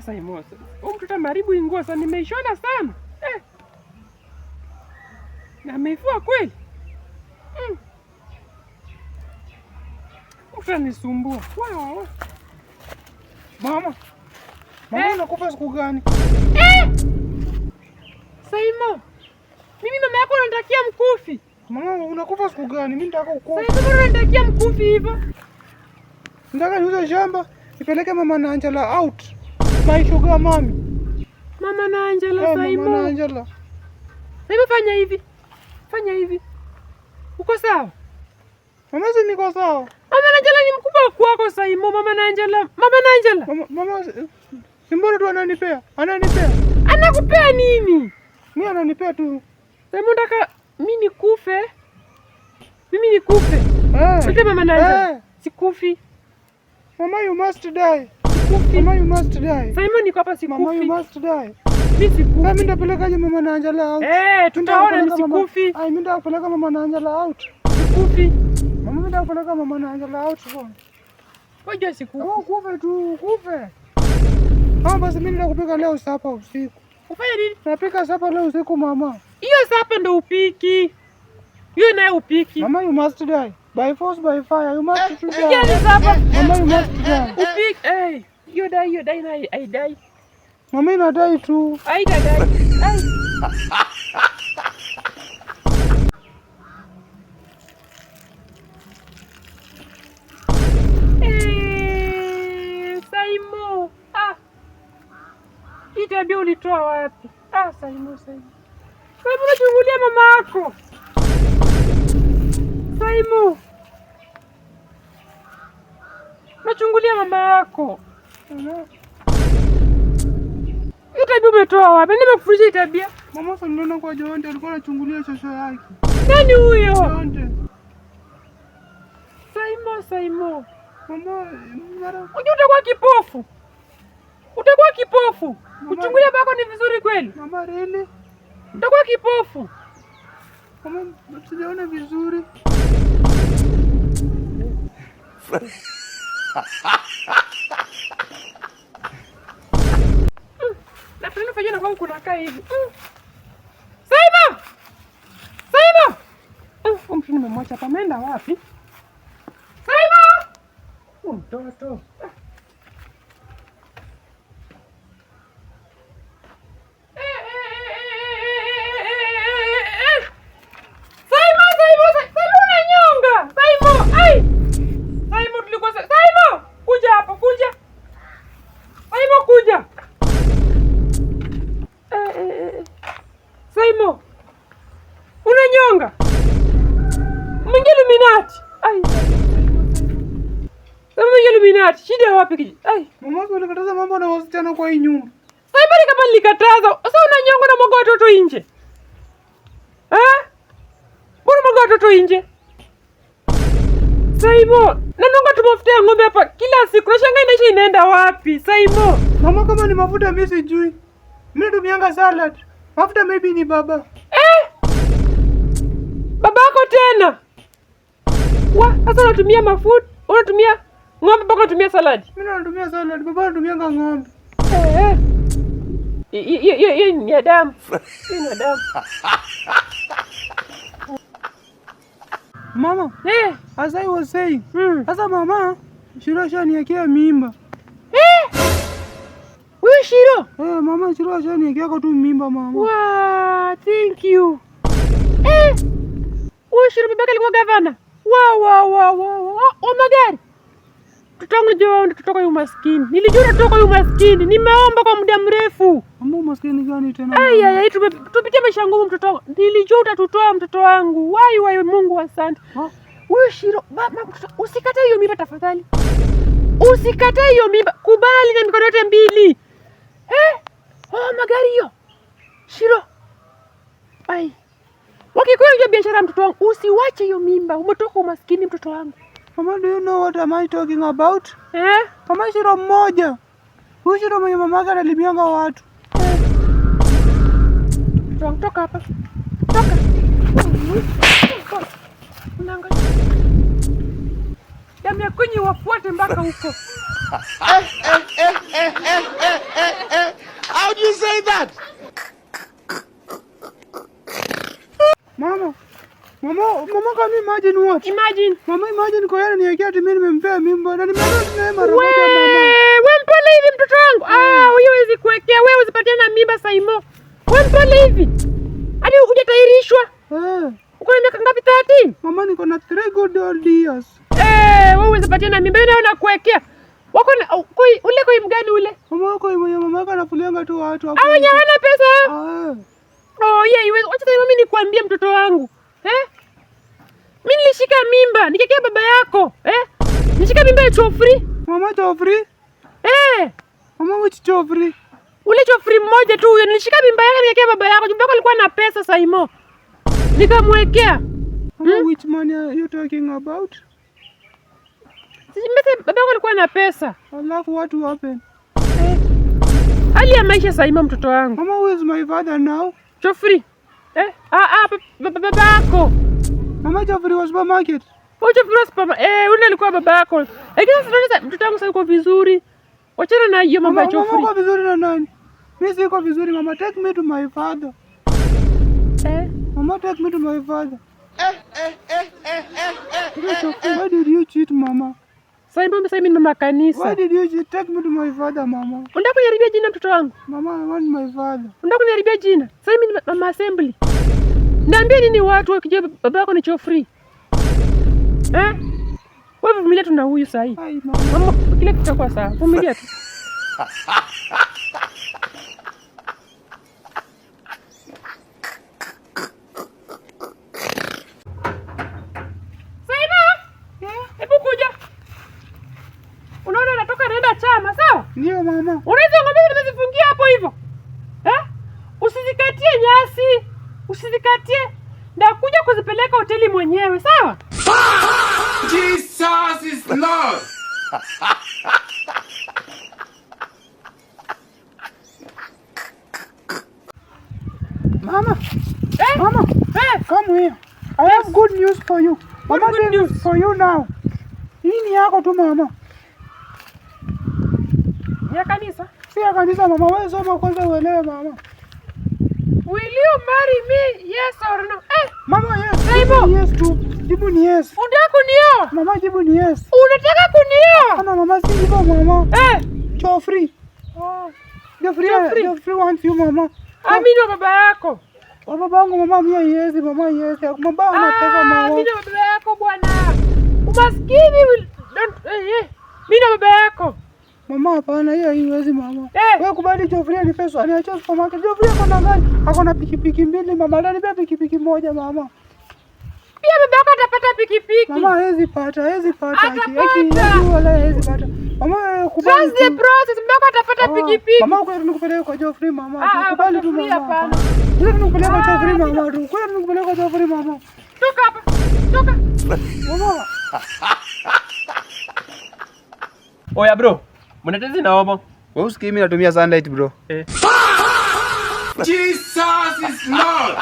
Saimo. Mtoto maribu nguo sana nimeishona sana. Na ameifua kweli. Utanisumbua. Wow. Mama. Mama unakufa siku gani? Saimo. Mimi mama yako ananitakia mkufi. Mama unakufa siku gani? Mimi nataka ukufe. Saimo unanitakia mkufi hivyo. Nataka niuze shamba, nipeleke mama na Angela out. My sugar mommy. Mama na Angela Saimo. Mama na Angela. Saimo fanya hivi. Fanya hivi. Uko sawa? Mama si niko sawa. Mama na Angela ni mkubwa kwako Saimo. Mama na Angela. Mama mbona tu ananipea? Anakupea nini? Mimi ananipea tu. Saimo nataka mimi nikufe. Sasa mama na Angela. Sikufi. Mama you must die. Mama you must die. Saimo niko hapa sikufi. Mama you must die. Mimi sikufi. Mimi ndapelekaje mama na Angela out? Tutaona ni sikufi. Mimi ndapeleka mama na Angela out. Sikufi. Mama mimi ndapeleka mama na Angela out bwana. Ngoja sikufi. Kufe tu, kufe. Basi mimi nakupika leo sapa usiku. Ufanye nini? Napika sapa leo usiku mama. Hiyo sapa ndo upiki. Hiyo nayo upiki. Mama you must die. By force by fire you must die. Hiyo ni sapa. Mama you must die. Upiki. You die na I die. Mama ina die tu. I die. Saimo. Itabia ulitoa wapi? Saimo. Saimo unachungulia mama yako. Saimo. Unachungulia mama yako. Itabia umetoa wapi? Nimekufundisha itabia. Mama sasa niliona kwa Jonte alikuwa anachungulia shosho yake. Nani huyo? Jonte. Saimo. Mama, utakuwa kipofu. Kuchungulia bako ni vizuri kweli? Mama really? Utakuwa kipofu. Mama, sijaona vizuri. Na pendo fanya na kwangu kunakaa hivi. Saimo! Mtu nimemwacha hapa, ameenda wapi? Saimo! Mtoto. Saimo, unanyonga? Mwingi Illuminati. Mwingi Illuminati. Shida wapi kiji? Mama wewe ulikataza mambo na wasichana kwa hii nyumba. Saimo ni kama nilikataza. Sasa unanyonga na mwaga watoto nje. Mbona mwaga watoto nje? Saimo, nanonga tu mafuta ya ng'ombe hapa kila siku. Nashangaa inaenda wapi? Saimo. Mama kama ni mafuta mimi sijui. Mimi natumianga salad. Mafuta maybe ni baba. Babako tena. Sasa unatumia mafuta, unatumia ng'ombe mpaka unatumia salad. Mimi natumia salad, baba anatumia ng'ombe. Hiyo ni Adam. Mama, as I was saying, sasa mama, Shiro shaniekea mimba. Wewe Shiro? Mama Shiro shaniekea tu mimba mama. Wow, thank you. Wewe Shiro baba alikuwa gavana. Wow. Magari. Tutoka umaskini. Nilijua tutoka umaskini. Nimeomba kwa muda mrefu. Mama umaskini gani tena? Tupitie maisha ngumu mtoto. Nilijua utatutoa mtoto wangu. Wai Mungu asante. Wewe Shiro, mama usikate hiyo mimba tafadhali. Usikate hiyo mimba. Kubali na mikono yote mbili. Magari hiyo. Shiro. Wakikuwa nje biashara mtoto wangu, usiwache hiyo mimba. Umetoka umaskini mtoto wangu. Mama, do you know what am I talking about? Mama Shiro mmoja. Huyu Shiro mwenye mamake analimianga watu. Toka hapa. Toka. Unangalia. Yamekunywa wafuate mpaka huko. How do you say that? Mama, can you imagine what? Imagine. Mama, imagine kwa yana niwekea ati mimi nimempea mimba na nimeona naye mara moja mama. Wewe mpole hivi mtoto wangu. Huyo hawezi kuwekea, wewe usipatiana mimba Saimo. Wewe mpole hivi. Hadi hujatairishwa. Uko na miaka ngapi 13? Mama niko na 3 good old years. Wewe usipatiana mimba na kuwekea. Wako ule koi mgani ule? Mama wako mama yako anafulianga tu watu hapo. Wenye hawana pesa? Wacha mimi nikwambie mtoto wangu. Mimi nilishika mimba, nikekea baba yako. Nilishika mimba ya Chofri. Mama Chofri? Mama which Chofri? Ule Chofri mmoja tu huyo, nilishika mimba yake nikekea baba yako. Baba alikuwa na pesa Saimo. Nikamwekea. Which man are you talking about? Baba yako alikuwa na pesa. Alafu what happened? Hali ya maisha Saimo mtoto wangu. Mama, who is my father now? Chofri. Baba yako. Mama Chofri was supermarket. Chofri was supermarket. Ule alikuwa baba yako. Lakini sasa mtoto wangu sasa yuko vizuri. Wachana na hiyo mambo ya Chofri. Mama uko vizuri na nani? Mimi siko vizuri mama, take me to my father. Mama, take me to my father. Why did you cheat mama? Sasa mimi mama kanisa. Why did you cheat? Take me to my father mama. Unataka kuniharibia jina mtoto wangu? Mama, I want my father. Unataka kuniharibia jina? Sasa mimi mama assembly. Niambie nini watu wakijua baba yako ni Chofri? Wewe vumilia tu na huyu sasa hivi. Ai mama, kile kitakuwa sawa. Vumilia tu. Chama sawa? Ndio mama. Unaweza ngombe nimezifungia hapo hivyo. Usizikatie nyasi. Usizikatie. Ndakuja kuzipeleka hoteli mwenyewe, sawa? Jesus is Lord. Mama. Mama. Come here. I have good news for you. Mama, good news for you now. Hii ni yako tu mama. Ya kanisa? Si ya kanisa mama, wewe soma kwanza uelewe mama. Will you marry me? Yes or no? Mama, yes. Saimo. Yes tu. Jibu ni yes. Unataka kunioa? Mama, jibu ni yes. Unataka kunioa? Hapana mama, si hivyo mama. Chofri. Chofri wants you mama. Mimi ndo baba yako. Baba yangu mama, mimi yes, mama yes. Mama ana pesa mama. Mimi ndo baba yako bwana. Umaskini mimi ndo baba yako. Mama hapana, hiyo haiwezi mama. Wewe kubali Chofri ni pesa, aniacha supermarket. Chofri ako na gari, ako na pikipiki mbili mama, ndio nipe pikipiki moja mama. Pia baba yako atapata pikipiki. Mama hawezi pata. Wala hawezi pata. Mama kubali. Trust the process, baba yako atapata pikipiki. Mama uko nikupeleka kwa Chofri mama. Kubali tu mama. Hapana. Wewe nikupeleka kwa Chofri mama. Wewe nikupeleka kwa Chofri mama. Toka hapa. Toka. Mama. Oya bro. Mnatezi na omo. Wewe usikii mimi natumia sunlight bro. Jesus is Lord.